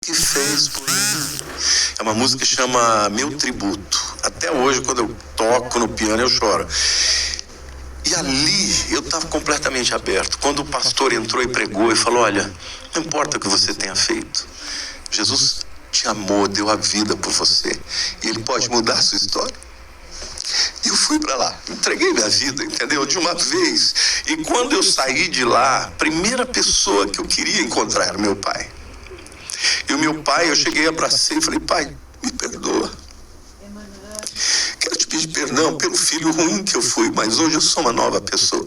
que fez por mim. É uma música que chama Meu Tributo. Até hoje, quando eu toco no piano, eu choro. E ali eu estava completamente aberto. Quando o pastor entrou e pregou e falou: olha, não importa o que você tenha feito, Jesus te amou, deu a vida por você, e Ele pode mudar a sua história. E eu fui para lá, entreguei minha vida, entendeu? De uma vez. E quando eu saí de lá, a primeira pessoa que eu queria encontrar era meu pai. E o meu pai, eu cheguei, abracei e falei: pai, me perdoa. Quero te pedir perdão pelo filho ruim que eu fui, mas hoje eu sou uma nova pessoa.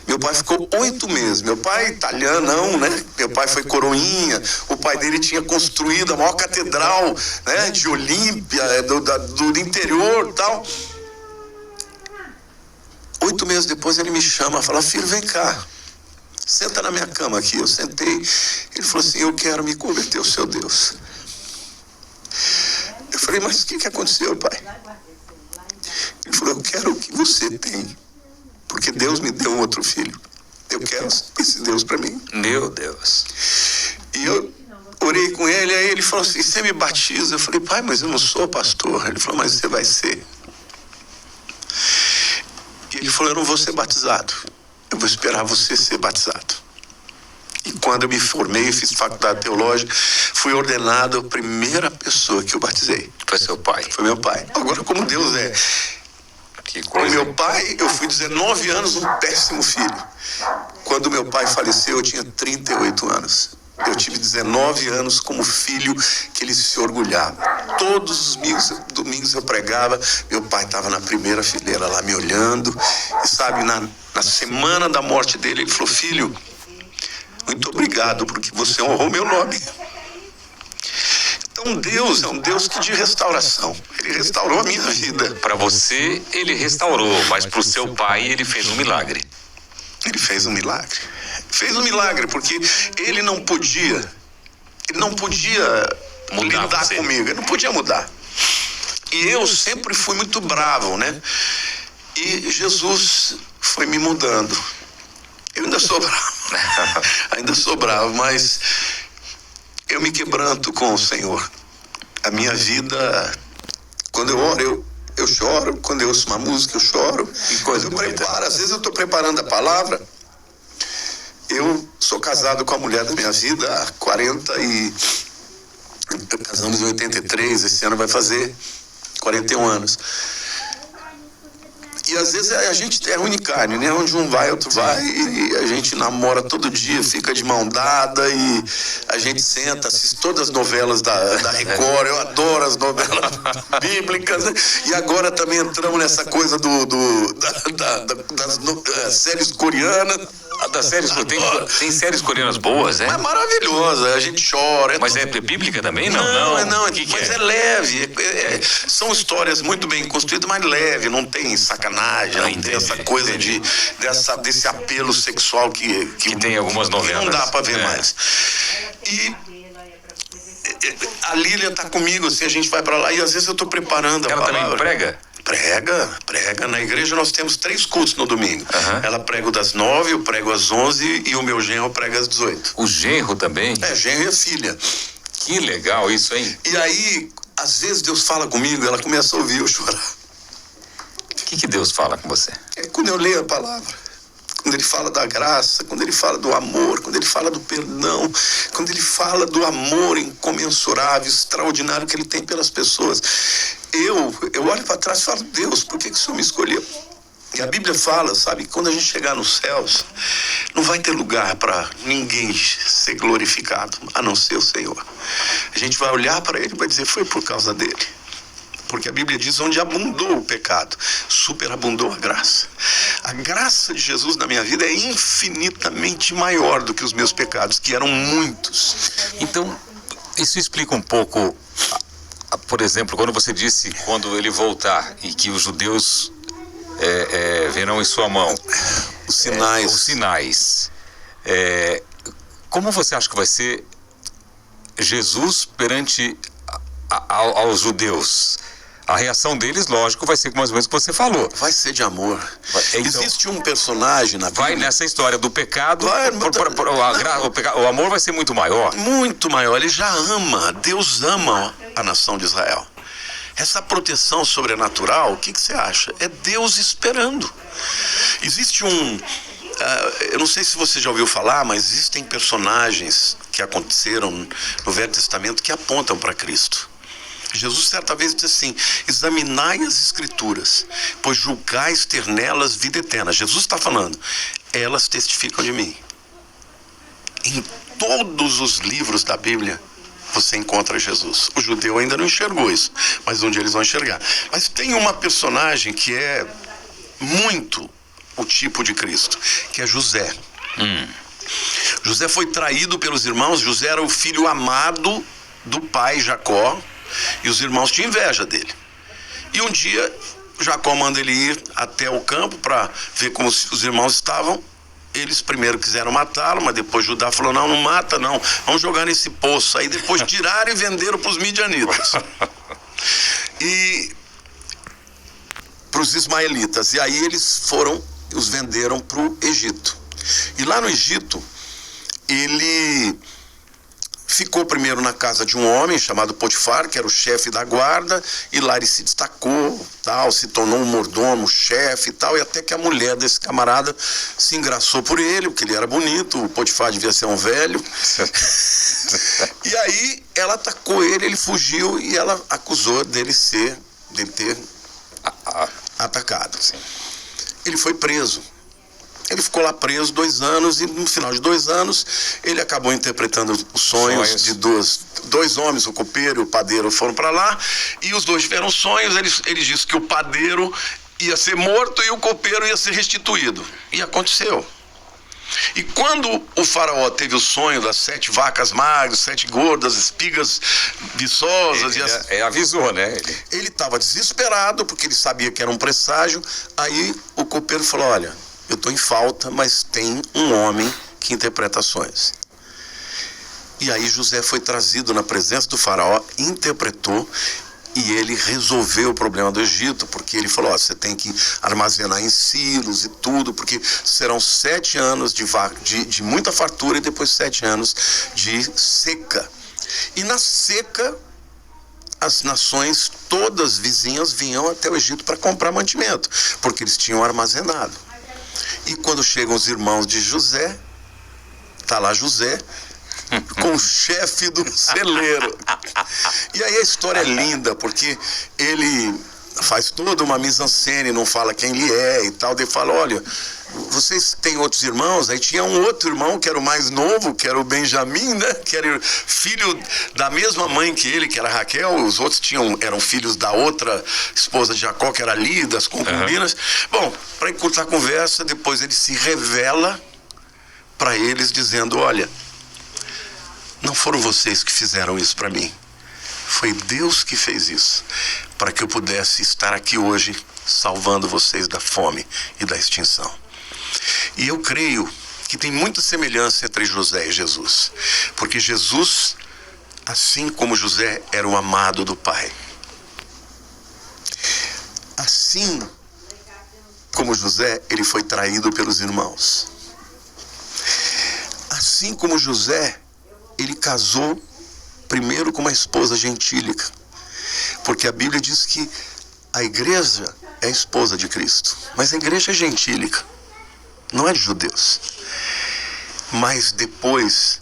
Meu pai ficou 8 meses. Meu pai italianão, né? Meu pai foi coroinha. O pai dele tinha construído a maior catedral, né, de Olímpia, do interior e tal. 8 meses depois ele me chama, fala: filho, vem cá, senta na minha cama aqui. Eu sentei. Ele falou assim: eu quero me converter ao seu Deus. Eu falei: mas o que aconteceu, pai? Ele falou: eu quero o que você tem, porque Deus me deu um outro filho. Eu quero esse Deus para mim. Meu Deus. E eu orei com ele, aí ele falou assim: você me batiza? Eu falei: pai, mas eu não sou pastor. Ele falou: mas você vai ser. E ele falou: eu não vou ser batizado, eu vou esperar você ser batizado. E quando eu me formei, fiz faculdade teológica, fui ordenado, a primeira pessoa que eu batizei Foi seu pai. foi meu pai. Agora, como Deus é. Que Com coisa. meu pai, eu fui 19 anos um péssimo filho. Quando meu pai faleceu, eu tinha 38 anos. Eu tive 19 anos como filho que ele se orgulhava. Todos os domingos eu pregava, meu pai estava na primeira fileira lá me olhando. E sabe, na semana da morte dele, ele falou: filho, muito obrigado porque você honrou meu nome. Então Deus é um Deus que de restauração. Ele restaurou a minha vida. Para você, ele restaurou, mas para o seu pai, ele fez um milagre. Ele fez um milagre. Fez um milagre porque ele não podia Mudar lidar você. comigo. Ele não podia mudar. E eu sempre fui muito bravo, né? E Jesus foi me mudando. Eu ainda sou bravo. Ainda sou bravo, mas eu me quebranto com o Senhor. A minha vida, quando eu oro, eu choro. Quando eu ouço uma música, eu choro. coisa Quando eu bonita. preparo, às vezes eu estou preparando a palavra. Eu sou casado com a mulher da minha vida há 40 e... Casamos em 83, esse ano vai fazer 41 anos. E às vezes a gente é unicarne, né? Onde um vai, outro vai, e a gente namora todo dia, fica de mão dada, e a gente senta, assiste todas as novelas da Record. Eu adoro as novelas bíblicas, né? E agora também entramos nessa coisa das séries coreanas. Das séries, tem séries coreanas boas, É maravilhosa, a gente chora. Mas é bíblica também? Não. Mas é leve. São histórias muito bem construídas, mas leve, não tem sacanagem, não tem essa coisa desse apelo sexual que tem algumas novelas. Que não dá pra ver mais. E a Lília tá comigo, assim, a gente vai pra lá e às vezes eu tô preparando a Ela palavra. também prega? Prega. Na igreja nós temos 3 cultos no domingo. Uhum. Ela prega das 9, eu prego às 11 e o meu genro prega às 18. O genro também? Genro e a filha. Que legal isso, hein? E aí, às vezes Deus fala comigo, ela começa a ouvir eu chorar. O que Deus fala com você? É quando eu leio a palavra, quando ele fala da graça, quando ele fala do amor, quando ele fala do perdão, quando ele fala do amor incomensurável, extraordinário que ele tem pelas pessoas. Eu olho para trás e falo: Deus, por que o Senhor me escolheu? E a Bíblia fala, sabe, que quando a gente chegar nos céus, não vai ter lugar para ninguém ser glorificado, a não ser o Senhor. A gente vai olhar para ele e vai dizer: foi por causa dele. Porque a Bíblia diz: onde abundou o pecado, superabundou a graça. A graça de Jesus na minha vida é infinitamente maior do que os meus pecados, que eram muitos. Então, isso explica um pouco, por exemplo, quando você disse, quando ele voltar e que os judeus verão em sua mão Os sinais. os sinais. Como você acha que vai ser Jesus perante aos judeus? A reação deles, lógico, vai ser mais ou menos o que você falou. Vai ser de amor. Então, existe um personagem na Bíblia... Vai nessa história do pecado, o amor vai ser muito maior. Muito maior. Ele já ama, Deus ama a nação de Israel. Essa proteção sobrenatural, o que você acha? É Deus esperando. Existe eu não sei se você já ouviu falar, mas existem personagens que aconteceram no Velho Testamento que apontam para Cristo. Jesus certa vez disse assim: examinai as Escrituras, pois julgais ter nelas vida eterna. Jesus está falando, elas testificam de mim. Em todos os livros da Bíblia você encontra Jesus. O judeu ainda não enxergou isso, mas um dia eles vão enxergar. Mas tem uma personagem que é muito o tipo de Cristo, que é José. José foi traído pelos irmãos. José era o filho amado do pai Jacó, e os irmãos tinham inveja dele. E um dia Jacó manda ele ir até o campo para ver como os irmãos estavam. Eles primeiro quiseram matá-lo, mas depois Judá falou: não mata não, vamos jogar nesse poço. Aí depois tiraram e venderam para os midianitas e para os ismaelitas. E aí eles os venderam para o Egito. E lá no Egito, ele ficou primeiro na casa de um homem chamado Potifar, que era o chefe da guarda, e lá ele se destacou, se tornou um mordomo, chefe e tal, e até que a mulher desse camarada se engraçou por ele, porque ele era bonito. O Potifar devia ser um velho. E aí ela atacou ele fugiu, e ela acusou dele ter atacado. Ele foi preso. Ele ficou lá preso 2 anos, e no final de 2 anos ele acabou interpretando os sonhos de dois homens, o copeiro e o padeiro, foram para lá, e os dois tiveram sonhos. Ele disse que o padeiro ia ser morto e o copeiro ia ser restituído. E aconteceu. E quando o faraó teve o sonho das 7 vacas magras, 7 gordas, espigas viçosas... Ele avisou, né? Ele estava desesperado, porque ele sabia que era um presságio. Aí o copeiro falou: olha, eu estou em falta, mas tem um homem que interpreta sonhos. E aí José foi trazido na presença do faraó, interpretou, e ele resolveu o problema do Egito, porque ele falou: você tem que armazenar em silos e tudo, porque serão 7 anos de muita fartura e depois 7 anos de seca. E na seca, as nações todas vizinhas vinham até o Egito para comprar mantimento, porque eles tinham armazenado. E quando chegam os irmãos de José, está lá José com o chefe do celeiro. E aí a história é linda, porque ele faz toda uma mise-en-scène, não fala quem ele é e tal. Ele fala: olha, vocês têm outros irmãos? Aí tinha um outro irmão que era o mais novo, que era o Benjamim, né? Que era filho da mesma mãe que ele, que era Raquel. Os outros eram filhos da outra esposa de Jacó, que era Lia, das concubinas. Bom, para encurtar a conversa, depois ele se revela para eles dizendo: olha, não foram vocês que fizeram isso para mim. Foi Deus que fez isso, para que eu pudesse estar aqui hoje salvando vocês da fome e da extinção. E eu creio que tem muita semelhança entre José e Jesus, porque Jesus, assim como José, era o amado do Pai. Assim como José, ele foi traído pelos irmãos. Assim como José, ele casou primeiro com uma esposa gentílica, porque a Bíblia diz que a igreja é a esposa de Cristo, mas a igreja é gentílica, não é de judeus. Mas depois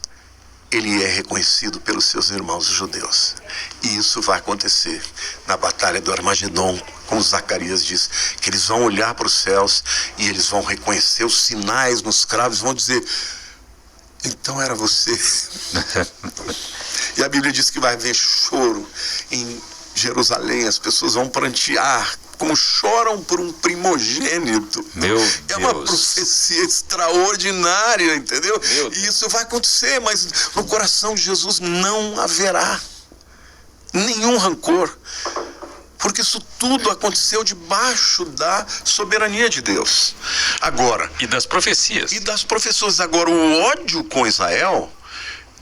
ele é reconhecido pelos seus irmãos judeus, e isso vai acontecer na batalha do Armagedon, como Zacarias diz, que eles vão olhar para os céus e eles vão reconhecer os sinais nos cravos, vão dizer: então era você. E a Bíblia diz que vai haver choro em Jerusalém, as pessoas vão prantear como choram por um primogênito. Meu Deus. É uma profecia extraordinária, entendeu? E isso vai acontecer, mas no coração de Jesus não haverá nenhum rancor, porque isso tudo aconteceu debaixo da soberania de Deus. Agora... E das profecias. Agora, o ódio com Israel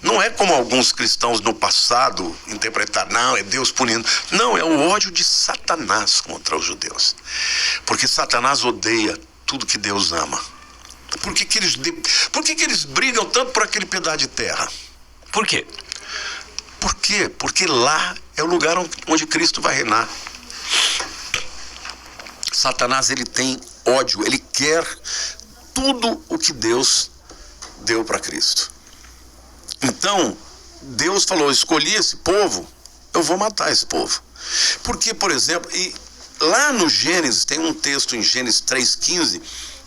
Não é como alguns cristãos no passado interpretaram, não, é Deus punindo. Não, é o ódio de Satanás contra os judeus. Porque Satanás odeia tudo que Deus ama. Por que que eles brigam tanto por aquele pedaço de terra? Por quê? Por quê? Porque lá é o lugar onde Cristo vai reinar. Satanás, ele tem ódio, ele quer tudo o que Deus deu para Cristo. Então, Deus falou, escolhi esse povo, eu vou matar esse povo. Porque, por exemplo, lá no Gênesis, tem um texto em Gênesis 3,15,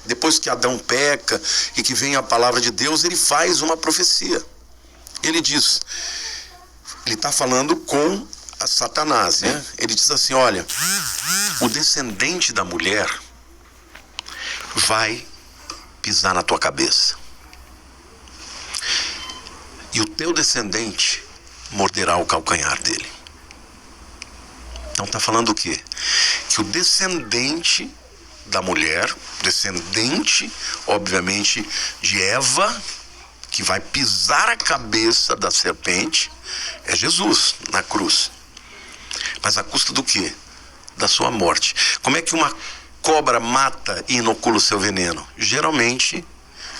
depois que Adão peca e que vem a palavra de Deus, ele faz uma profecia. Ele diz, ele está falando com a Satanás, né? Ele diz assim, olha, o descendente da mulher vai pisar na tua cabeça. E o teu descendente morderá o calcanhar dele. Então está falando o quê? Que o descendente da mulher, descendente, obviamente, de Eva, que vai pisar a cabeça da serpente, é Jesus na cruz. Mas a custa do quê? Da sua morte. Como é que uma cobra mata e inocula o seu veneno? Geralmente,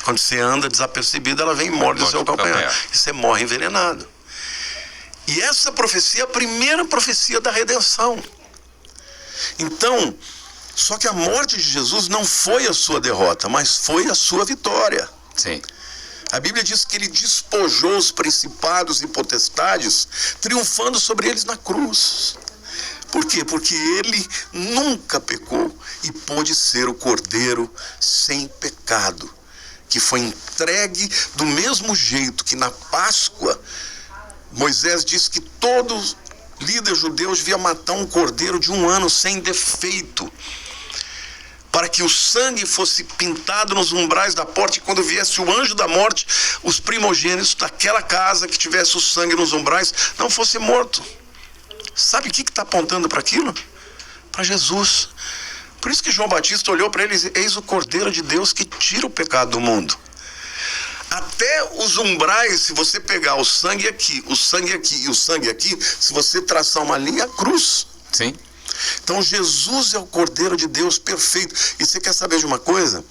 quando você anda desapercebido, ela vem e morde o seu calcanhar. E você morre envenenado. E essa profecia é a primeira profecia da redenção. Então, só que a morte de Jesus não foi a sua derrota, mas foi a sua vitória. Sim. A Bíblia diz que ele despojou os principados e potestades, triunfando sobre eles na cruz. Por quê? Porque ele nunca pecou e pôde ser o Cordeiro sem pecado, que foi entregue do mesmo jeito que na Páscoa, Moisés disse que todo líder judeu devia matar um cordeiro de 1 ano sem defeito, para que o sangue fosse pintado nos umbrais da porta, e quando viesse o anjo da morte, os primogênitos daquela casa que tivesse o sangue nos umbrais não fosse morto. Sabe o que está apontando para aquilo? Para Jesus. Por isso que João Batista olhou para ele e disse, eis o Cordeiro de Deus que tira o pecado do mundo. Até os umbrais, se você pegar o sangue aqui, o sangue aqui e o sangue aqui, se você traçar uma linha, a cruz. Sim. Então Jesus é o Cordeiro de Deus perfeito. E você quer saber de uma coisa?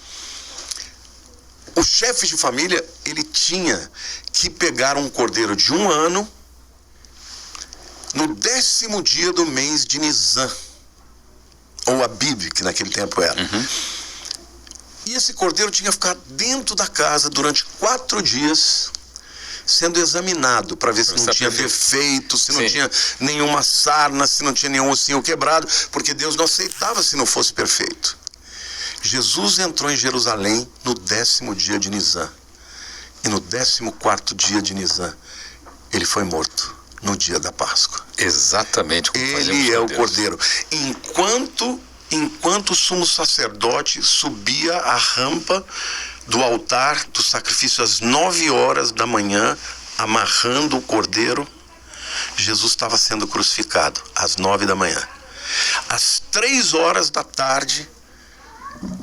O chefe de família, ele tinha que pegar um cordeiro de 1 ano no 10º dia do mês de Nisan, ou Abib, que naquele tempo era. E esse cordeiro tinha que ficar dentro da casa durante 4 dias, sendo examinado para ver se não tinha defeito, se não tinha nenhuma sarna, se não tinha nenhum ossinho quebrado, porque Deus não aceitava se não fosse perfeito. Jesus entrou em Jerusalém no 10º dia de Nisan, e no 14º dia de Nisan ele foi morto, no dia da Páscoa. Exatamente. Ele é o Cordeiro. Enquanto o sumo sacerdote subia a rampa do altar do sacrifício às 9 horas da manhã, amarrando o cordeiro, Jesus estava sendo crucificado às 9 da manhã. Às 3 horas da tarde,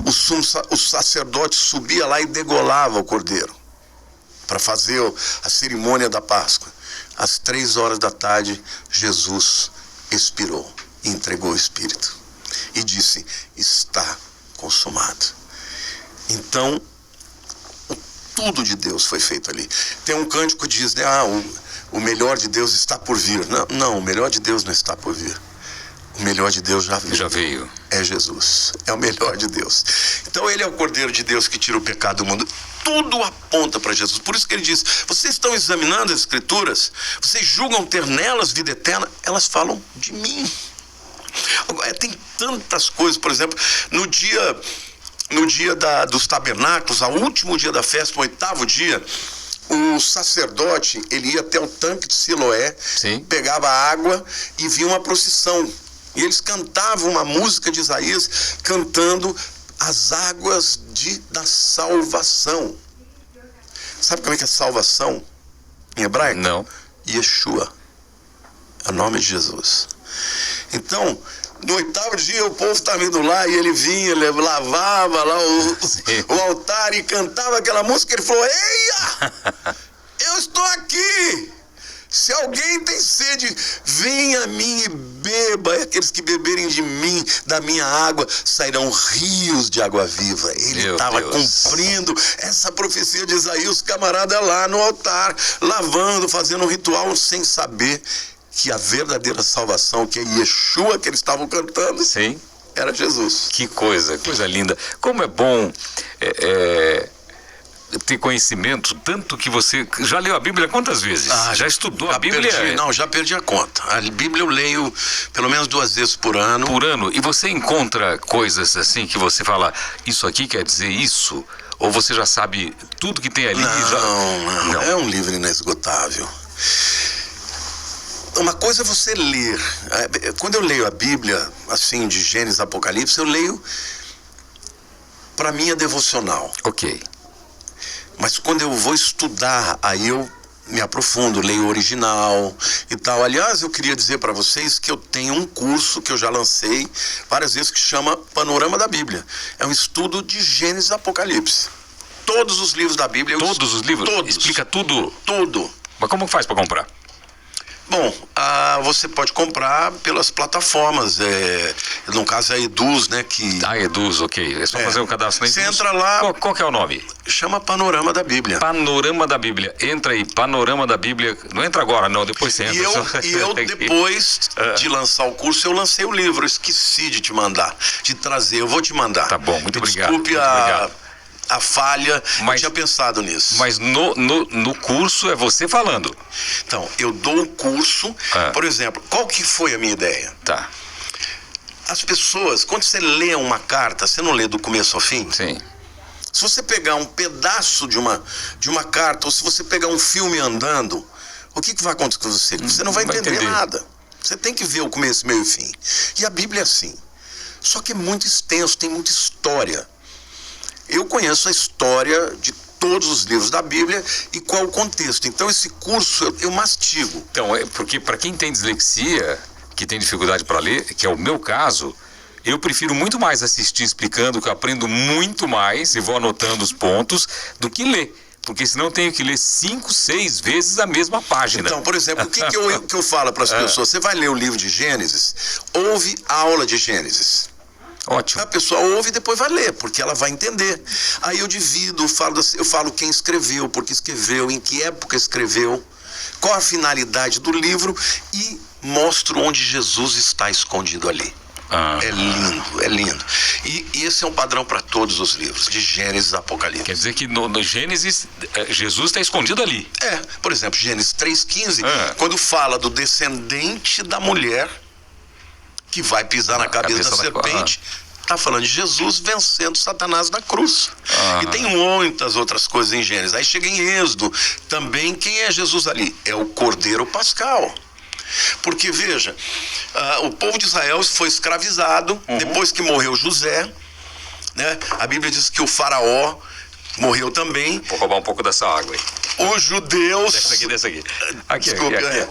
o sacerdote subia lá e degolava o cordeiro para fazer a cerimônia da Páscoa. Às 3 horas da tarde, Jesus expirou e entregou o Espírito e disse, está consumado. Então, tudo de Deus foi feito ali. Tem um cântico que diz, né, o melhor de Deus está por vir. Não, o melhor de Deus não está por vir. O melhor de Deus já veio. É Jesus, é o melhor de Deus. Então ele é o Cordeiro de Deus que tira o pecado do mundo. Tudo aponta para Jesus. Por isso que ele diz, vocês estão examinando as Escrituras, vocês julgam ter nelas vida eterna, elas falam de mim. Agora, tem tantas coisas, por exemplo, no dia dos tabernáculos, ao último dia da festa, no 8º dia, o sacerdote, ele ia até o tanque de Siloé, pegava água e via uma procissão. E eles cantavam uma música de Isaías, cantando as águas da salvação. Sabe como é que é salvação em hebraico? Não. Yeshua. É o nome de Jesus. Então, no 8º dia, o povo estava indo lá e ele vinha, ele lavava lá o altar e cantava aquela música. Ele falou, eia, eu estou aqui. Se alguém tem sede, venha a mim e beba. E aqueles que beberem de mim, da minha água, sairão rios de água viva. Ele estava cumprindo essa profecia de Isaías, camarada lá no altar, lavando, fazendo um ritual, sem saber que a verdadeira salvação, que é Yeshua que eles estavam cantando, sim, era Jesus. Que coisa linda. Como é bom ter conhecimento, tanto que você já leu a Bíblia quantas vezes? Já estudou a Bíblia? Já perdi a conta. A Bíblia eu leio pelo menos 2 vezes por ano. Por ano? E você encontra coisas assim que você fala, isso aqui quer dizer isso? Ou você já sabe tudo que tem ali? Não. É um livro inesgotável. Uma coisa é você ler. Quando eu leio a Bíblia, assim, de Gênesis, Apocalipse, eu leio para minha devocional. Ok. Mas quando eu vou estudar, aí eu me aprofundo, leio o original e tal. Aliás, eu queria dizer para vocês que eu tenho um curso que eu já lancei várias vezes que chama Panorama da Bíblia. É um estudo de Gênesis e Apocalipse. Todos os livros da Bíblia. Todos os livros? Todos. Explica tudo? Tudo. Mas como faz para comprar? Bom, você pode comprar pelas plataformas, no caso é Eduz, né? Eduz, ok. É só fazer o cadastro na Eduz. Você entra lá... Qual que é o nome? Chama Panorama da Bíblia. Panorama da Bíblia. Entra aí, Panorama da Bíblia. Não entra agora, não, depois você entra. E eu depois de lançar o curso, eu lancei o livro. Eu esqueci de te mandar, de trazer. Eu vou te mandar. Tá bom, muito obrigado. Desculpe a falha, eu tinha pensado nisso. Mas no curso é você falando. Então, eu dou um curso, por exemplo, qual que foi a minha ideia? Tá. As pessoas, quando você lê uma carta, você não lê do começo ao fim? Sim. Se você pegar um pedaço de uma carta, ou se você pegar um filme andando, o que vai acontecer com você? Você não vai entender nada. Você tem que ver o começo, meio e fim. E a Bíblia é assim. Só que é muito extenso, tem muita história. Eu conheço a história de todos os livros da Bíblia e qual o contexto. Então, esse curso eu mastigo. Então, porque para quem tem dislexia, que tem dificuldade para ler, que é o meu caso, eu prefiro muito mais assistir explicando, que eu aprendo muito mais e vou anotando os pontos, do que ler. Porque senão eu tenho que ler 5, 6 vezes a mesma página. Então, por exemplo, o que eu falo para as pessoas? Você vai ler o livro de Gênesis, ouve a aula de Gênesis. Ótimo. A pessoa ouve e depois vai ler, porque ela vai entender. Aí eu divido, eu falo quem escreveu, por que escreveu, em que época escreveu, qual a finalidade do livro e mostro onde Jesus está escondido ali. É lindo, é lindo. E esse é um padrão para todos os livros, de Gênesis e Apocalipse. Quer dizer que no Gênesis, Jesus está escondido ali. Por exemplo, Gênesis 3,15, quando fala do descendente da mulher que vai pisar na cabeça da serpente, está falando de Jesus vencendo Satanás na cruz. E tem muitas outras coisas em Gênesis. Aí chega em Êxodo, também quem é Jesus ali? É o Cordeiro Pascal. Porque, veja, o povo de Israel foi escravizado, depois que morreu José, né? A Bíblia diz que o faraó morreu também. Vou roubar um pouco dessa água aí. Os judeus... Desce aqui. Desculpa, aqui.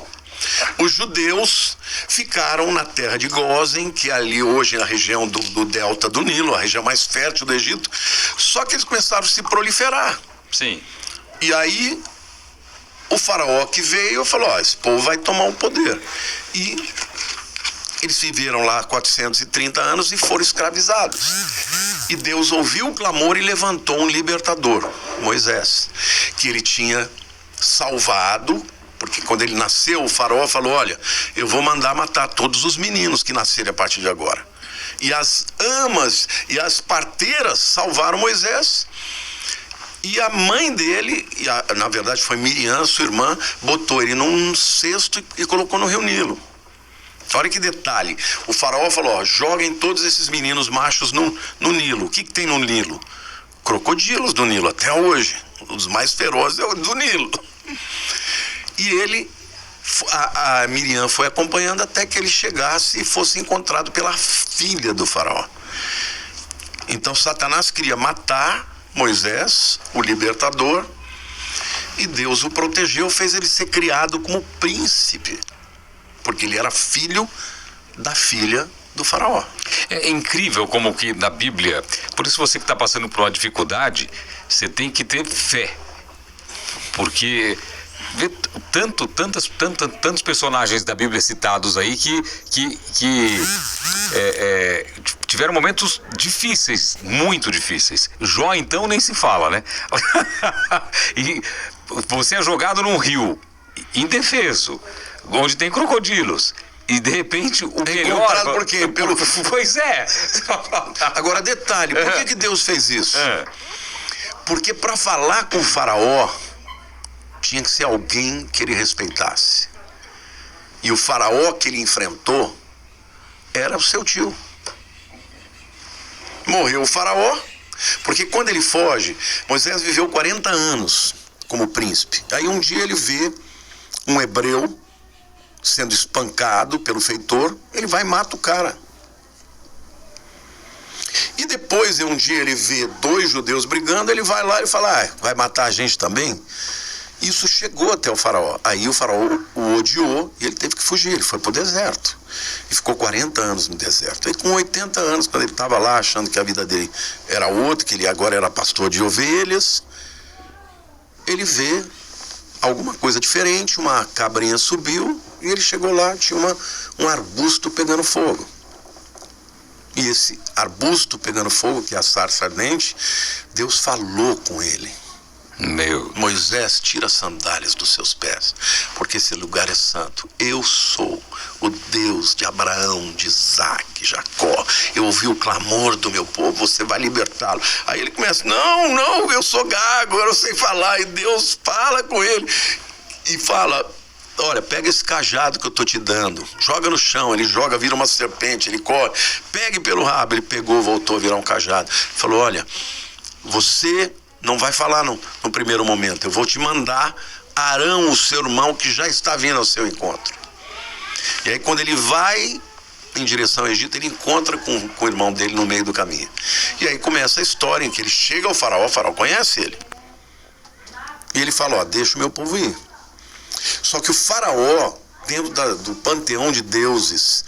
Os judeus ficaram na terra de Gósen, que é ali hoje na região do delta do Nilo, a região mais fértil do Egito, só que eles começaram a se proliferar. Sim. E aí o faraó que veio falou, esse povo vai tomar o poder. E eles viveram lá 430 anos e foram escravizados. E Deus ouviu o clamor e levantou um libertador, Moisés, que ele tinha salvado. Porque quando ele nasceu, o faraó falou, olha, eu vou mandar matar todos os meninos que nascerem a partir de agora. E as amas e as parteiras salvaram Moisés. E a mãe dele, na verdade foi Miriam, sua irmã, botou ele num cesto e colocou no rio Nilo. Olha que detalhe. O faraó falou, joguem todos esses meninos machos no Nilo. O que tem no Nilo? Crocodilos do Nilo, até hoje. Os mais ferozes é o do Nilo. E a Miriam foi acompanhando até que ele chegasse e fosse encontrado pela filha do faraó. Então Satanás queria matar Moisés, o libertador, e Deus o protegeu, fez ele ser criado como príncipe, porque ele era filho da filha do faraó. É incrível como que na Bíblia, por isso você que está passando por uma dificuldade, você tem que ter fé, porque vê tantos personagens da Bíblia citados aí que tiveram momentos difíceis, muito difíceis. Jó, então, nem se fala, né? E você é jogado num rio indefeso, onde tem crocodilos. E de repente o melhor... Por quê? Pois é. Agora, detalhe, por que Deus fez isso? Porque para falar com o faraó, tinha que ser alguém que ele respeitasse. E o faraó que ele enfrentou era o seu tio. Morreu o faraó, porque quando ele foge, Moisés viveu 40 anos como príncipe. Aí um dia ele vê um hebreu sendo espancado pelo feitor, ele vai e mata o cara. E depois, um dia ele vê 2 judeus brigando, ele vai lá e fala, vai matar a gente também? Isso chegou até o faraó. Aí o faraó o odiou e ele teve que fugir, ele foi pro deserto. E ficou 40 anos no deserto. Aí com 80 anos, quando ele estava lá achando que a vida dele era outra, que ele agora era pastor de ovelhas, ele vê alguma coisa diferente, uma cabrinha subiu e ele chegou lá, tinha um arbusto pegando fogo. E esse arbusto pegando fogo, que é a sarça ardente, Deus falou com ele. Moisés, tira as sandálias dos seus pés, porque esse lugar é santo. Eu sou o Deus de Abraão, de Isaac, Jacó. Eu ouvi o clamor do meu povo, você vai libertá-lo. Aí ele começa, não, eu sou gago, eu não sei falar. E Deus fala com ele e fala, olha, pega esse cajado que eu tô te dando, joga no chão. Ele joga, vira uma serpente, ele corre, pegue pelo rabo. Ele pegou, voltou a virar um cajado. Falou, olha, você não vai falar no primeiro momento, eu vou te mandar Arão, o seu irmão, que já está vindo ao seu encontro. E aí quando ele vai em direção ao Egito, ele encontra com o irmão dele no meio do caminho. E aí começa a história em que ele chega ao faraó, o faraó conhece ele. E ele fala, deixa o meu povo ir. Só que o faraó, dentro do panteão de deuses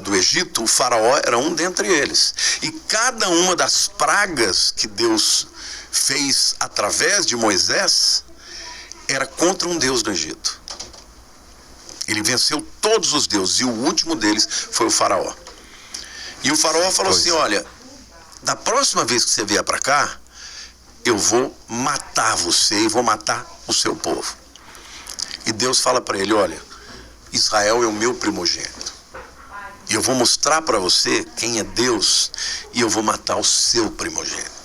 do Egito, o faraó era um dentre eles. E cada uma das pragas que Deus fez através de Moisés era contra um deus do Egito. Ele venceu todos os deuses e o último deles foi o faraó. E o faraó falou assim, olha, da próxima vez que você vier para cá, eu vou matar você e vou matar o seu povo. E Deus fala para ele, olha, Israel é o meu primogênito. E eu vou mostrar para você quem é Deus e eu vou matar o seu primogênito.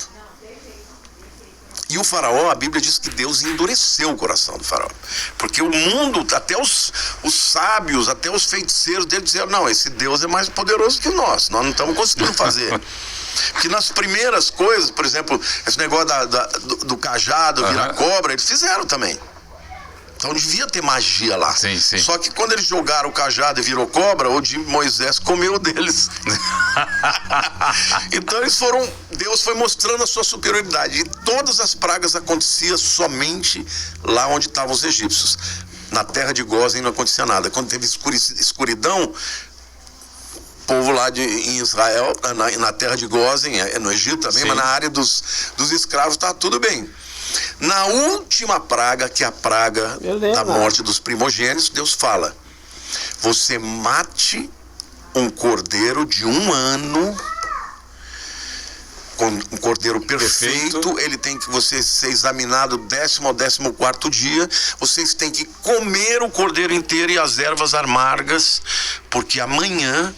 E o faraó, a Bíblia diz que Deus endureceu o coração do faraó. Porque o mundo, até os sábios, até os feiticeiros dele diziam, não, esse Deus é mais poderoso que nós não estamos conseguindo fazer. Porque nas primeiras coisas, por exemplo, esse negócio do cajado virar cobra, eles fizeram também. Então devia ter magia lá. Sim. Só que quando eles jogaram o cajado e virou cobra, o de Moisés comeu deles. Então Deus foi mostrando a sua superioridade. E todas as pragas aconteciam somente lá onde estavam os egípcios. Na terra de Gósen não acontecia nada. Quando teve escuridão, o povo lá em Israel, na terra de Gósen, no Egito também, mas na área dos escravos, estava tudo bem. Na última praga, que é a praga da morte dos primogênitos, Deus fala, você mate um cordeiro de 1 ano, um cordeiro perfeito. Ele tem que ser examinado 10º ao 14º dia, vocês têm que comer o cordeiro inteiro e as ervas amargas, porque amanhã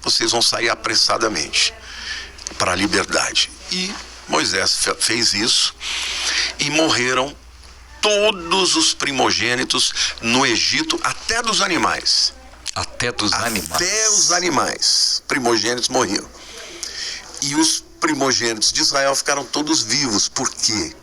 vocês vão sair apressadamente para a liberdade. E Moisés fez isso e morreram todos os primogênitos no Egito, até dos animais. Até dos animais? Até os animais, primogênitos morriam. E os primogênitos de Israel ficaram todos vivos. Por quê?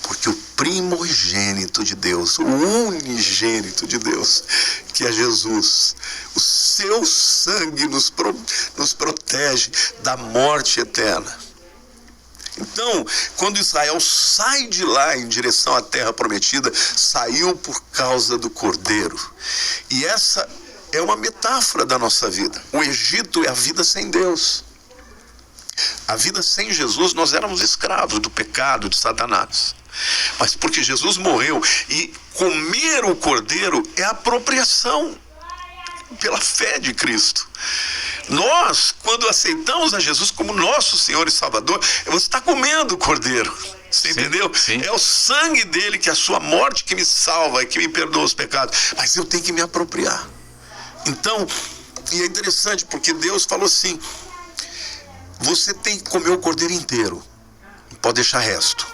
Porque o primogênito de Deus, o unigênito de Deus, que é Jesus, o seu sangue nos protege da morte eterna. Então, quando Israel sai de lá em direção à terra prometida, saiu por causa do cordeiro. E essa é uma metáfora da nossa vida. O Egito é a vida sem Deus. A vida sem Jesus, nós éramos escravos do pecado, de Satanás. mas porque Jesus morreu. E comer o cordeiro é apropriação pela fé de Cristo. Nós, quando aceitamos a Jesus como nosso Senhor e Salvador, você está comendo o cordeiro. Você entendeu? Sim. É o sangue dele, que é a sua morte, que me salva e que me perdoa os pecados. Mas eu tenho que me apropriar. Então, e é interessante porque Deus falou assim: você tem que comer o cordeiro inteiro, não pode deixar resto.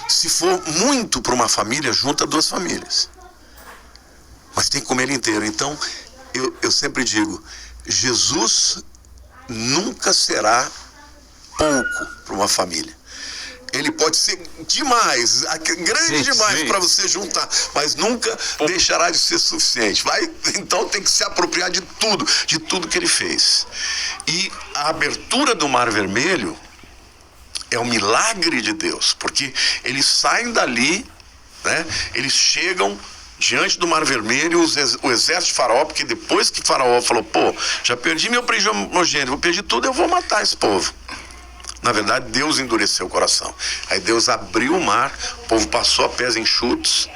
Se for muito para uma família, junta 2 famílias, mas tem que comer ele inteiro. Então eu sempre digo, Jesus nunca será pouco para uma família. Ele pode ser demais, grande demais para você juntar, mas nunca deixará de ser suficiente. Então tem que se apropriar de tudo que ele fez. E a abertura do Mar Vermelho é um milagre de Deus, porque eles saem dali, né? Eles chegam diante do Mar Vermelho, o exército de Faraó, porque depois que Faraó falou, já perdi meu primogênito, vou perder tudo, eu vou matar esse povo. Na verdade, Deus endureceu o coração. Aí Deus abriu o mar, o povo passou a pés enxutos,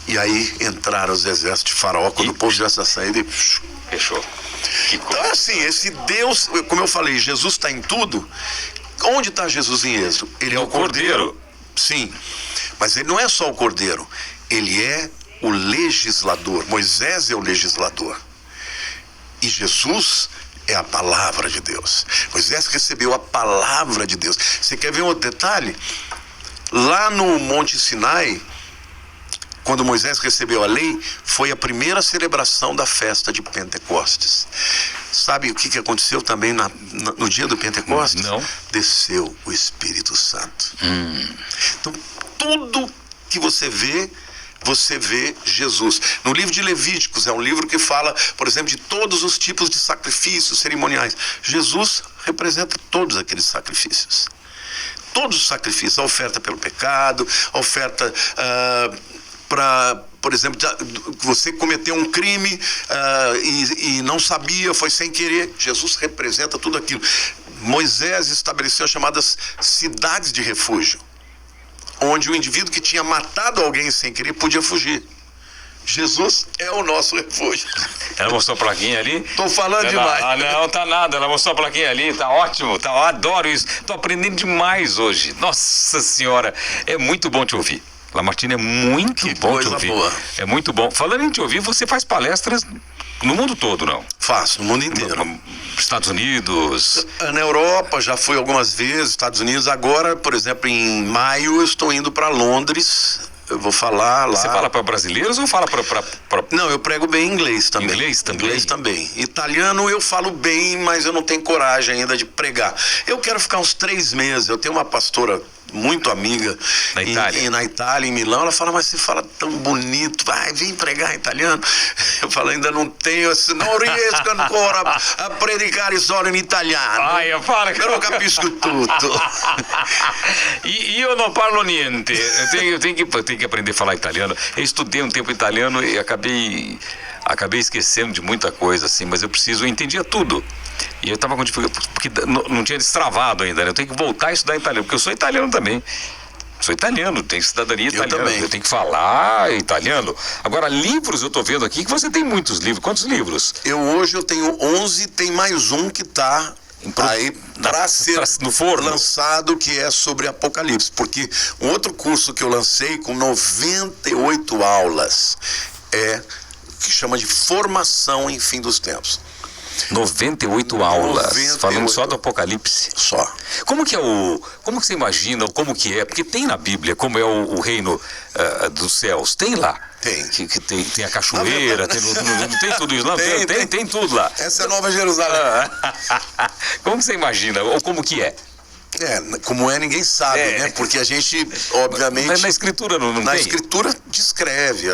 e aí entraram os exércitos de Faraó, quando o povo já está saindo e fechou. Então, assim, esse Deus, como eu falei, Jesus está em tudo. Onde está Jesus em Êxodo? Ele é o Cordeiro. Sim, mas ele não é só o Cordeiro, ele é o legislador. Moisés é o legislador. E Jesus é a palavra de Deus. Moisés recebeu a palavra de Deus. Você quer ver um outro detalhe? Lá no Monte Sinai, quando Moisés recebeu a lei, foi a primeira celebração da festa de Pentecostes. Sabe o que aconteceu também no dia do Pentecostes? Não. Desceu o Espírito Santo. Então, tudo que você vê Jesus. No livro de Levíticos, é um livro que fala, por exemplo, de todos os tipos de sacrifícios cerimoniais. Jesus representa todos aqueles sacrifícios. Todos os sacrifícios, a oferta pelo pecado, a oferta por exemplo, você cometeu um crime e não sabia, foi sem querer. Jesus representa tudo aquilo. Moisés estabeleceu as chamadas cidades de refúgio, onde o indivíduo que tinha matado alguém sem querer podia fugir. Jesus é o nosso refúgio. Ela mostrou a plaquinha ali? Tô falando demais. Não, tá nada. Ela mostrou a plaquinha ali, tá ótimo. Eu adoro isso. Tô aprendendo demais hoje. Nossa Senhora, é muito bom te ouvir. Lamartine, é muito bom te ouvir. Boa. É muito bom. Falando em te ouvir, você faz palestras no mundo todo, não? Faço, no mundo inteiro. Estados Unidos? Na Europa, já fui algumas vezes, Estados Unidos. Agora, por exemplo, em maio, eu estou indo para Londres. Eu vou falar lá. Você fala para brasileiros ou fala para... Não, eu prego bem inglês também. Inglês também? Inglês também. Italiano eu falo bem, mas eu não tenho coragem ainda de pregar. Eu quero ficar uns 3 meses. Eu tenho uma pastora muito amiga na Itália, em Milão. Ela fala, mas você fala tão bonito, vem pregar italiano. Eu falo, ainda não tenho, não riesco ancora a predicare solo in italiano. Eu falo che però capisco tutto. E eu não falo niente. Eu tenho que aprender a falar italiano. Eu estudei um tempo italiano e acabei esquecendo de muita coisa, assim, mas eu entendia tudo. E eu estava com dificuldade, porque não tinha destravado ainda, né? Eu tenho que voltar a estudar italiano, porque eu sou italiano também. Sou italiano, tenho cidadania italiana. Eu tenho que falar italiano. Agora, livros, eu estou vendo aqui que você tem muitos livros. Quantos livros? Hoje eu tenho 11, tem mais um que está aí para ser no forno, lançado, que é sobre Apocalipse. Porque um outro curso que eu lancei com 98 aulas que chama de Formação em Fim dos Tempos. 98 aulas, falando só do Apocalipse. Só. Como que você imagina, como que é? Porque tem na Bíblia como é o reino dos céus. Tem lá. Tem. Que tem a cachoeira, tem tudo isso lá. Tem tudo lá. Essa é a Nova Jerusalém. Como que você imagina? Ou como que é? Como ninguém sabe, né? Porque a gente, obviamente... Na Escritura não tem? Na Escritura descreve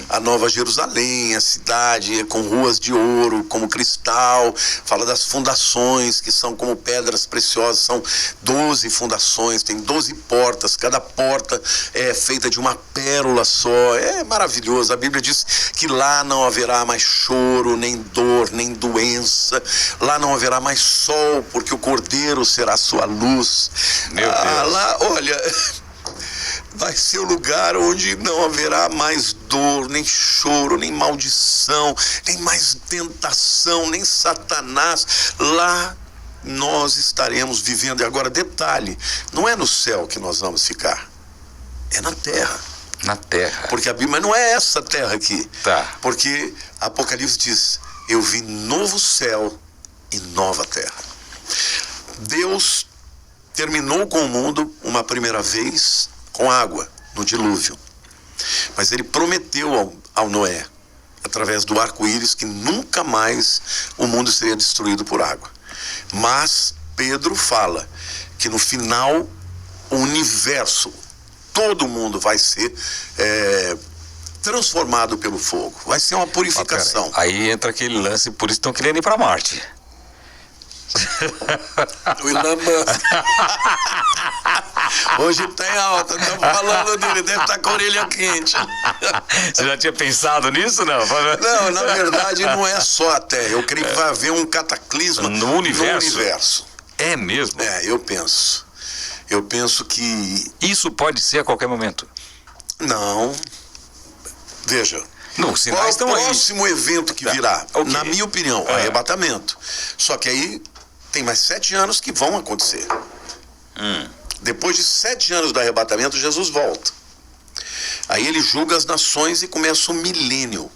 a Nova Jerusalém, a cidade com ruas de ouro, como cristal, fala das fundações, que são como pedras preciosas, são 12 fundações, tem 12 portas, cada porta é feita de uma pérola só, é maravilhoso. A Bíblia diz que lá não haverá mais choro, nem dor, nem doença, lá não haverá mais sol, porque o Cordeiro será a sua luz. Meu Deus. Lá, olha, vai ser o lugar onde não haverá mais dor, nem choro, nem maldição, nem mais tentação, nem Satanás. Lá nós estaremos vivendo. E agora, detalhe, não é no céu que nós vamos ficar, é na terra. Na terra. Porque a Bíblia, mas não é essa terra aqui. Tá. Porque Apocalipse diz, eu vi novo céu e nova terra. Deus terminou com o mundo uma primeira vez com água, no dilúvio. Mas ele prometeu ao Noé, através do arco-íris, que nunca mais o mundo seria destruído por água. Mas Pedro fala que no final o universo, todo mundo vai ser transformado pelo fogo. Vai ser uma purificação. Aí entra aquele lance, por isso estão querendo ir para Marte. O Elon Musk. Hoje está em alta, estamos falando dele, deve estar com a orelha quente. Você já tinha pensado nisso, não? Não, na verdade não é só a Terra. Eu creio que vai haver um cataclisma no universo. No universo. É mesmo? Eu penso. Eu penso que... Isso pode ser a qualquer momento? Não. Veja. Não, os sinais estão aí. Qual é o próximo evento que virá? Okay. Na minha opinião, arrebatamento. Só que aí tem mais 7 anos que vão acontecer. Depois de 7 anos do arrebatamento, Jesus volta. Aí ele julga as nações e começa o milênio.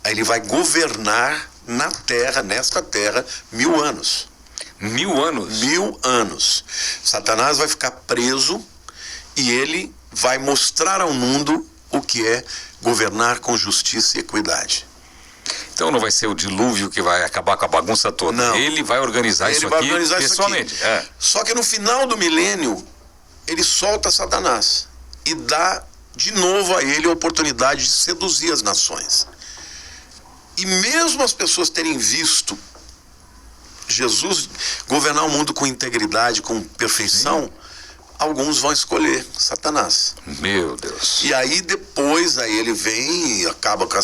Aí ele vai governar na terra, nesta terra, 1000 anos. 1000 anos? 1000 anos. Satanás vai ficar preso e ele vai mostrar ao mundo o que é governar com justiça e equidade. Então não vai ser o dilúvio que vai acabar com a bagunça toda. Não. Ele vai organizar isso aqui pessoalmente. Só que no final do milênio, ele solta Satanás e dá de novo a ele a oportunidade de seduzir as nações. E mesmo as pessoas terem visto Jesus governar o mundo com integridade, com perfeição, alguns vão escolher Satanás. Meu Deus. E aí depois ele vem e acaba com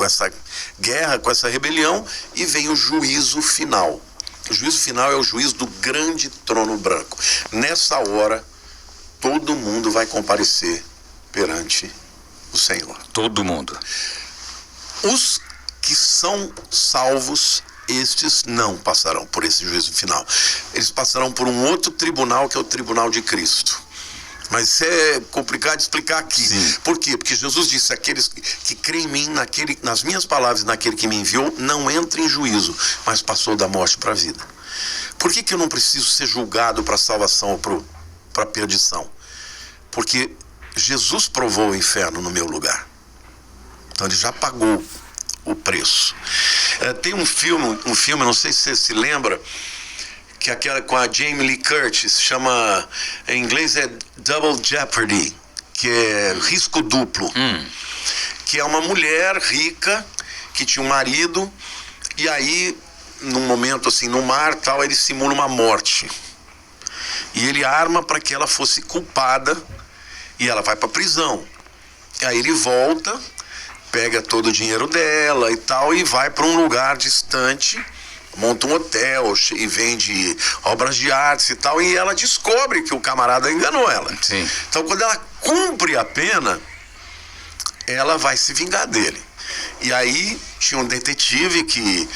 essa guerra, com essa rebelião, e vem o juízo final. O juízo final é o juízo do grande trono branco. Nessa hora, todo mundo vai comparecer perante o Senhor. Todo mundo. Os que são salvos, estes não passarão por esse juízo final. Eles passarão por um outro tribunal, que é o tribunal de Cristo. Mas isso é complicado de explicar aqui. Sim. Por quê? Porque Jesus disse, aqueles que creem em mim, nas minhas palavras, naquele que me enviou, não entra em juízo, mas passou da morte para a vida. Por que eu não preciso ser julgado para a salvação ou para a perdição? Porque Jesus provou o inferno no meu lugar. Então ele já pagou o preço. Tem um filme, não sei se você se lembra, que é aquela com a Jamie Lee Curtis, chama, em inglês é Double Jeopardy, que é risco duplo. Que é uma mulher rica que tinha um marido, e aí, num momento assim, no mar, tal, ele simula uma morte. E ele arma para que ela fosse culpada, e ela vai para prisão. E aí ele volta, pega todo o dinheiro dela e tal, e vai para um lugar distante, monta um hotel e vende obras de artes e tal, e ela descobre que o camarada enganou ela. Sim. Então, quando ela cumpre a pena, ela vai se vingar dele. E aí tinha um detetive que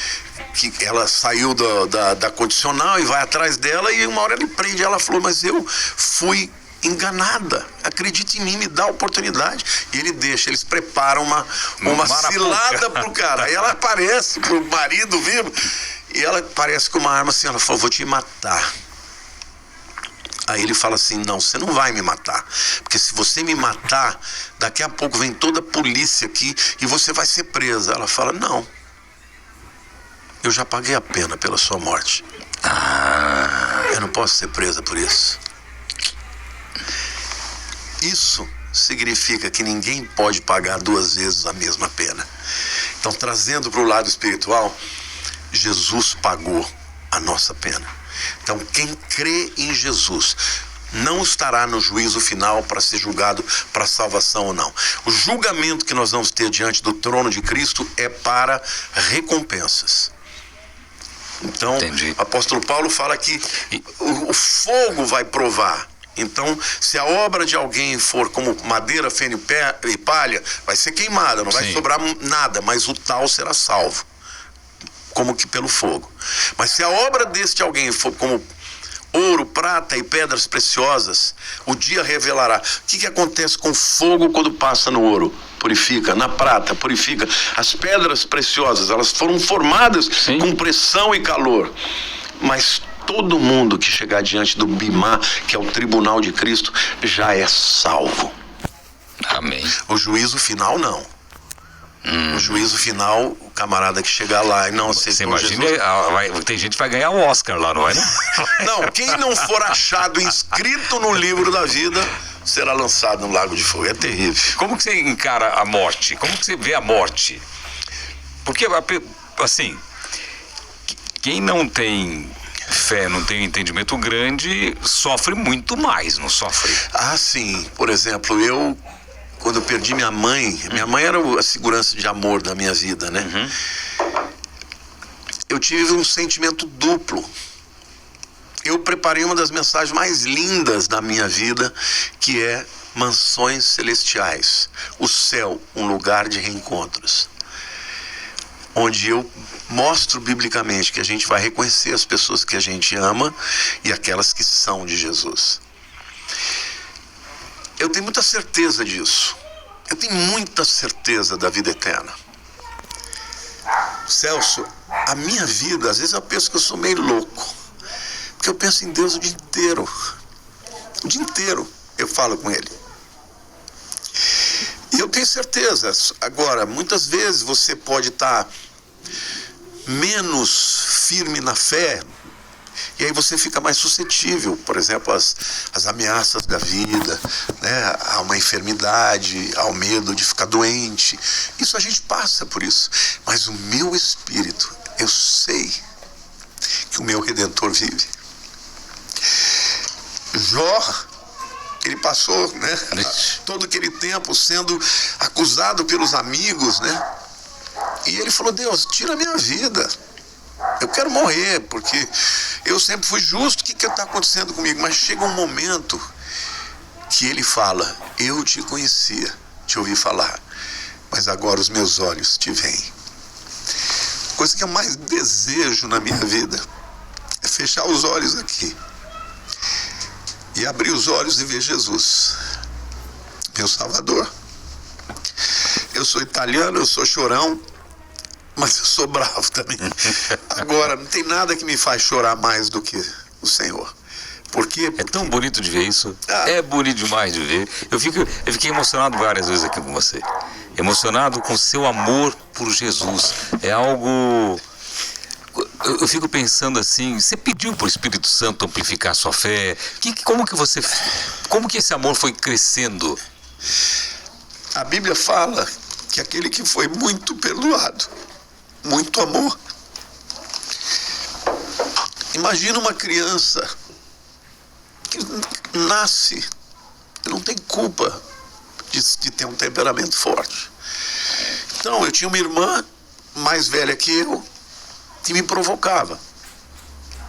ela saiu da condicional e vai atrás dela, e uma hora ele prende ela. Falou, mas eu fui enganada, acredite em mim, me dá a oportunidade. E ele deixa, eles preparam uma cilada pro cara. Aí ela aparece pro marido vivo, e ela aparece com uma arma assim, ela falou, vou te matar. Aí ele fala assim, não, você não vai me matar, porque se você me matar, daqui a pouco vem toda a polícia aqui e você vai ser presa. Ela fala, não, eu já paguei a pena pela sua morte. Eu não posso ser presa por isso. Isso significa que ninguém pode pagar 2 vezes a mesma pena. Então, trazendo para o lado espiritual, Jesus pagou a nossa pena. Então, quem crê em Jesus não estará no juízo final para ser julgado para salvação ou não. O julgamento que nós vamos ter diante do trono de Cristo é para recompensas. Então, Entendi. o apóstolo Paulo fala que o fogo vai provar Então, se a obra de alguém for como madeira, feno e palha, vai ser queimada, não vai sobrar nada, mas o tal será salvo, como que pelo fogo. Mas se a obra deste alguém for como ouro, prata e pedras preciosas, o dia revelará. O que acontece com o fogo quando passa no ouro? Purifica. Na prata, purifica. As pedras preciosas, elas foram formadas com pressão e calor. Mas todo mundo que chegar diante do Bimá, que é o tribunal de Cristo, já é salvo. Amém. O juízo final, não. No juízo final, o camarada que chegar lá e não aceitou Jesus... Você imagina, tem gente que vai ganhar o Oscar lá, não é? Não, quem não for achado inscrito no livro da vida será lançado no lago de fogo. É terrível. Como que você encara a morte? Como que você vê a morte? Porque, assim, quem não tem fé, não tem um entendimento grande, sofre muito mais, não sofre? Ah, sim. Por exemplo, quando eu perdi minha mãe era a segurança de amor da minha vida, né? Eu tive um sentimento duplo. Eu preparei uma das mensagens mais lindas da minha vida, que é Mansões Celestiais. O céu, um lugar de reencontros. Onde eu mostro biblicamente que a gente vai reconhecer as pessoas que a gente ama e aquelas que são de Jesus. Eu tenho muita certeza disso. Eu tenho muita certeza da vida eterna. Celso, a minha vida, às vezes eu penso que eu sou meio louco. Porque eu penso em Deus o dia inteiro. O dia inteiro eu falo com Ele. E eu tenho certeza. Agora, muitas vezes você pode estar menos firme na fé, e aí você fica mais suscetível, por exemplo, às ameaças da vida, né? A uma enfermidade, ao medo de ficar doente. Isso a gente passa por isso. Mas o meu espírito, eu sei que o meu Redentor vive. Jó, ele passou, né, todo aquele tempo sendo acusado pelos amigos, né? E ele falou: Deus, tira a minha vida. Eu quero morrer, porque eu sempre fui justo. O que está acontecendo comigo? Mas chega um momento que ele fala: eu te conhecia, te ouvi falar, mas agora os meus olhos te veem. Coisa que eu mais desejo na minha vida é fechar os olhos aqui e abrir os olhos e ver Jesus, meu Salvador. Eu sou italiano, eu sou chorão, mas eu sou bravo também. Agora, não tem nada que me faz chorar mais do que o Senhor. Por quê? É tão bonito de ver isso. É bonito demais de ver. Eu fiquei emocionado várias vezes aqui com você. Emocionado com o seu amor por Jesus. É algo... Eu fico pensando assim, você pediu para o Espírito Santo amplificar a sua fé? Como que esse amor foi crescendo? A Bíblia fala que aquele que foi muito perdoado, muito amor. Imagina uma criança que nasce e não tem culpa de ter um temperamento forte. Então, eu tinha uma irmã mais velha que eu que me provocava.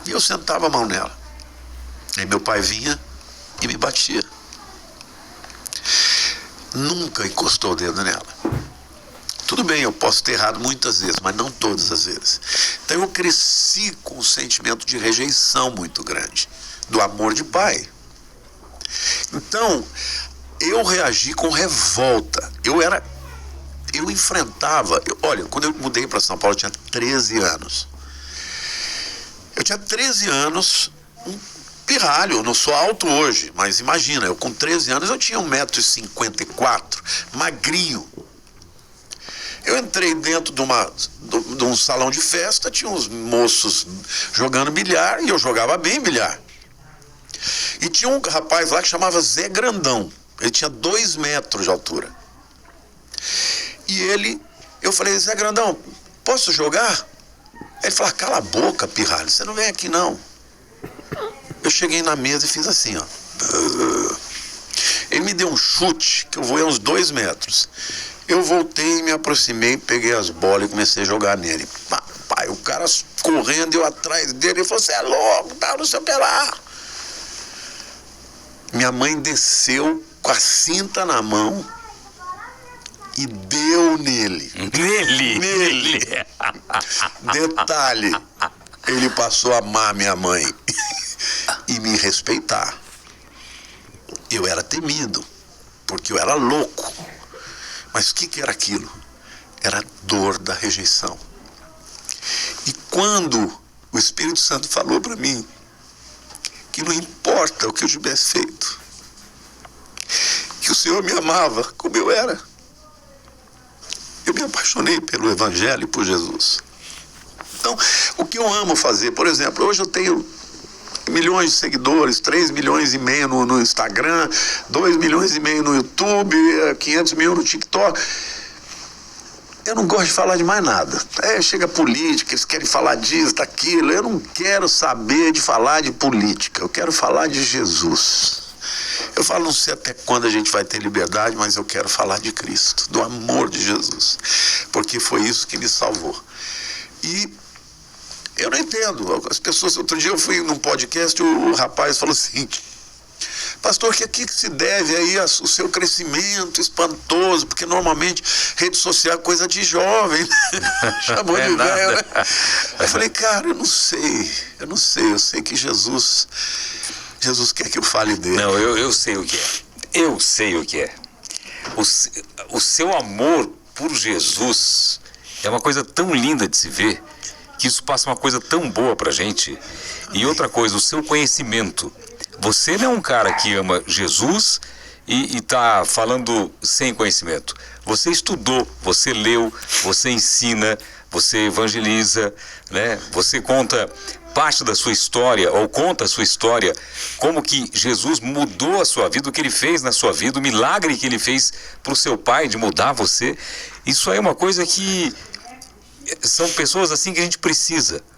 E eu sentava a mão nela. Aí meu pai vinha e me batia. Nunca encostou o dedo nela. Tudo bem, eu posso ter errado muitas vezes, mas não todas as vezes. Então eu cresci com um sentimento de rejeição muito grande do amor de pai. Então, eu reagi com revolta. Eu enfrentava... Olha, quando eu mudei para São Paulo, eu tinha 13 anos. Eu tinha 13 anos, um pirralho. Eu não sou alto hoje, mas imagina, eu com 13 anos, eu tinha 1,54 m, magrinho. Eu entrei dentro de um salão de festa, tinha uns moços jogando bilhar, e eu jogava bem bilhar. E tinha um rapaz lá que chamava Zé Grandão. Ele tinha 2 metros de altura. E eu falei: Zé Grandão, posso jogar? Ele falou: cala a boca, pirralho, você não vem aqui não. Eu cheguei na mesa e fiz assim, ó. Ele me deu um chute, que eu voei uns 2 metros. Eu voltei, me aproximei, peguei as bolas e comecei a jogar nele. Papai, o cara correndo, eu atrás dele, ele falou: você é louco, tá no seu pelar. minha mãe desceu com a cinta na mão e deu nele. Nele. Detalhe, ele passou a amar minha mãe e me respeitar. Eu era temido, porque eu era louco. Mas o que era aquilo? Era a dor da rejeição. E quando o Espírito Santo falou para mim que não importa o que eu tivesse feito, que o Senhor me amava como eu era, eu me apaixonei pelo Evangelho e por Jesus. Então, o que eu amo fazer, por exemplo, hoje eu tenho milhões de seguidores, 3 milhões e meio no Instagram, 2 milhões e meio no YouTube, 500 mil no TikTok. Eu não gosto de falar de mais nada. Chega política, eles querem falar disso, daquilo. Eu não quero saber de falar de política, eu quero falar de Jesus. Eu falo, não sei até quando a gente vai ter liberdade, mas eu quero falar de Cristo, do amor de Jesus, porque foi isso que me salvou. E eu não entendo. As pessoas, outro dia eu fui num podcast, o rapaz falou assim: pastor, que aqui que se deve aí o seu crescimento espantoso, porque normalmente rede social é coisa de jovem, chamou de velho, né? Eu falei, cara, eu não sei, eu sei que Jesus quer que eu fale dele. Não, eu sei o que é. Eu sei o que é. O seu amor por Jesus é uma coisa tão linda de se ver, que isso passa uma coisa tão boa pra gente. E outra coisa, o seu conhecimento. Você não é um cara que ama Jesus e tá falando sem conhecimento. Você estudou, você leu, você ensina, você evangeliza, né? Você conta parte da sua história, ou conta a sua história, como que Jesus mudou a sua vida, o que ele fez na sua vida, o milagre que ele fez pro seu pai de mudar você. Isso aí é uma coisa que são pessoas assim que a gente precisa.